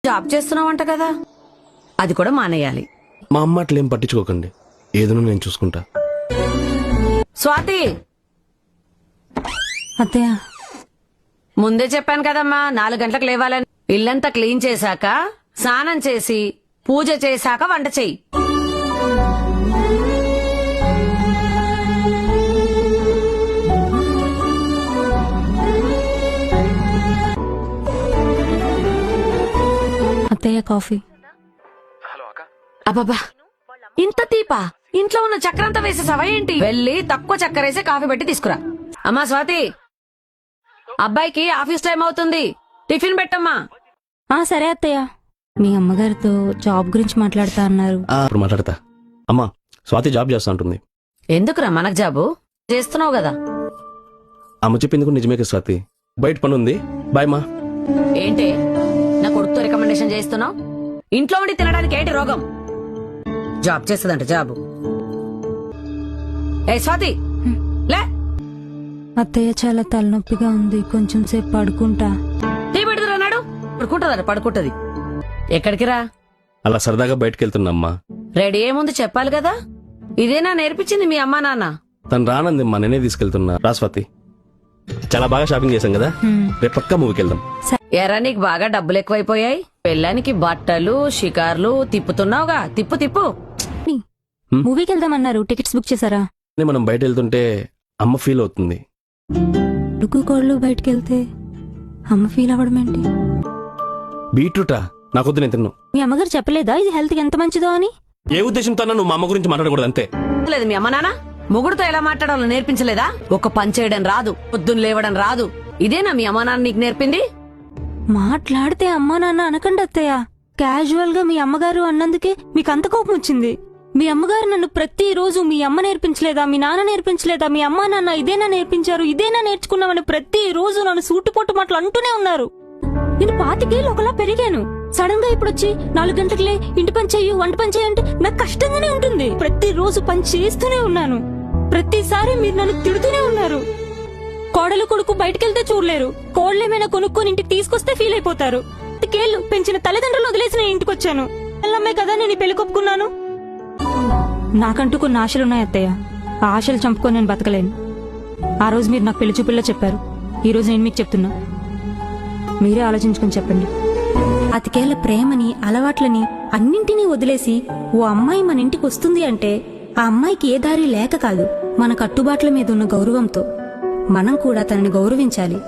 Job చేస్తున్నావంట కదా, అది కూడా మానేయాలి. మా అమ్మ అట్లేం పట్టించుకోకండి, ఏదైనా నేను చూసుకుంటా. స్వాతి, అత్తయ్య ముందే చెప్పాను కదమ్మా 4 గంటలకు లేవాలని. ఇల్లంతా క్లీన్ చేశాక, స్నానం చేసి, పూజ చేశాక వంట చెయ్యి. అత్తయ్య కాఫీ. అబ్బబ్బా, ఇంత తీపా? ఇంట్లో ఉన్న చక్కెరంతా వేసేసావా ఏంటి? వెళ్ళి తక్కువ చక్కెర వేసి కాఫీ పెట్టి తీసుకురా. అమ్మా స్వాతి, అబ్బాయికి ఆఫీస్ టైం అవుతుంది, టిఫిన్ పెట్టమ్మా. సరే అత్తయ్య. మీ అమ్మగారితో జాబ్ గురించి మాట్లాడుతా అన్నారు. ఇప్పుడు మాట్లాడతా. అమ్మా, స్వాతి జాబ్ చేస్తా ఉంటుంది. ఎందుకురా మనకు జాబు? చేస్తున్నావు కదా. అమ్మ చెప్పింది కూడా నిజమే కదా స్వాతి. బయట పని ఉంది, బాయ్ మా. ఏంటి నా కొడుకుతో రికమెండేషన్ చేస్తున్నావు? ఇంట్లో ఉండి తినడానికి ఏంటి రోగం? జాబ్ చేస్తుందంట జాబు. ఏ స్వాతి, లే. అత్తయ్య చాలా తలనొప్పిగా ఉంది, కొంచెం సేపు పడుకుంటా. టీ పెడుతురాడు. పడుకుంటుందట, పడుకుంటది. ఎక్కడికి రా? అలా సరదాగా బయటకు వెళ్తున్నా. రెడీ ఏముంది చెప్పాలి కదా. ఇదేనా నేర్పించింది మీ అమ్మా నాన్న? తను రానంది మా, నేనే తీసుకెళ్తున్నా. రా స్వాతి, చాలా బాగా షాపింగ్ చేశాం కదా, రేపు పక్కా మూవీకి వెళ్దాం. ఎరా నీకు బాగా డబ్బులు ఎక్కువైపోయాయి. పెళ్ళానికి బట్టలు షికార్లు తిప్పుతున్నావుగా. తిప్పు తిప్పు. మూవీకి వెళ్దామన్నారు, టికెట్స్ బుక్ చేశారా? మనం బయట వెళ్తుంటే అమ్మ ఫీల్ అవుతుంది. డుగ్గు కోళ్ళు బయటకు వెళ్తే అమ్మ ఫీల్ అవ్వడం ఏంటి? బీట్రూటా? నాకొద్దు, నేను తిన్ను. మీ అమ్మగారు చెప్పలేదా ఇది హెల్త్ కి ఎంత మంచిదో అని? ఏ ఉద్దేశంతో నువ్వు మా అమ్మ గురించి మాట్లాడకూడదు అంతే. లేదు మీ అమ్మ నాన్న మొగుడుతో ఎలా మాట్లాడాలో నేర్పించలేదా? ఒక పని చేయడం రాదు, పొద్దున్న లేవడం రాదు. ఇదేనా మీ అమ్మ నాన్న నీకు నేర్పింది? మాట్లాడితే అమ్మా నాన్న అనకండి అత్తయ్య. క్యాజువల్ గా మీ అమ్మగారు అన్నందుకే మీకు అంత కోపం వచ్చింది. మీ అమ్మగారు నన్ను ప్రతిరోజు మీ అమ్మ నేర్పించలేదా, మీ నాన్న నేర్పించలేదా, మీ అమ్మా నాన్న ఇదేనా నేర్పించారు, ఇదేనా నేర్చుకున్నామని ప్రతిరోజు నన్ను సూటిపోటు మాటలు అంటూనే ఉన్నారు. నేను 25 ఏళ్ళు ఒకలా పెరిగాను. సడన్ గా ఇప్పుడు వచ్చి 4 గంటలకే ఇంటి పని చెయ్యి, వంట పని చెయ్యి అంటే నాకు కష్టంగానే ఉంటుంది. ప్రతిరోజు పని చేస్తూనే ఉన్నాను. ప్రతిసారి మీరు నన్ను తిడుతూనే ఉన్నారు. కోడలు కొడుకు బయటకెళ్తే చూడలేరు, కోడలేమైనా కొనుక్కొని ఇంటికి తీసుకొస్తే ఫీల్ అయిపోతారు. 25 ఏళ్ళు పెంచిన తల్లిదండ్రులు వదిలేసి నేను ఇంటికి వచ్చాను. పిల్లమ్మే కదా నేను పెళ్లి కొప్పుకున్నాను. నాకంటూ కొన్ని ఆశలున్నాయి అత్తయ్య. ఆ ఆశలు చంపుకొని నేను బతకలేను. ఆ రోజు మీరు నాకు పెళ్లి చూపుల్లో చెప్పారు, ఈ రోజు నేను మీకు చెప్తున్నా. మీరే ఆలోచించుకొని చెప్పండి. 25 ఏళ్ల ప్రేమని, అలవాట్లని అన్నింటినీ వదిలేసి ఓ అమ్మాయి మన ఇంటికి వస్తుంది అంటే ఆ అమ్మాయికి ఏ దారి లేక కాదు, మన కట్టుబాట్ల మీద ఉన్న గౌరవంతో. మనం కూడా తనని గౌరవించాలి.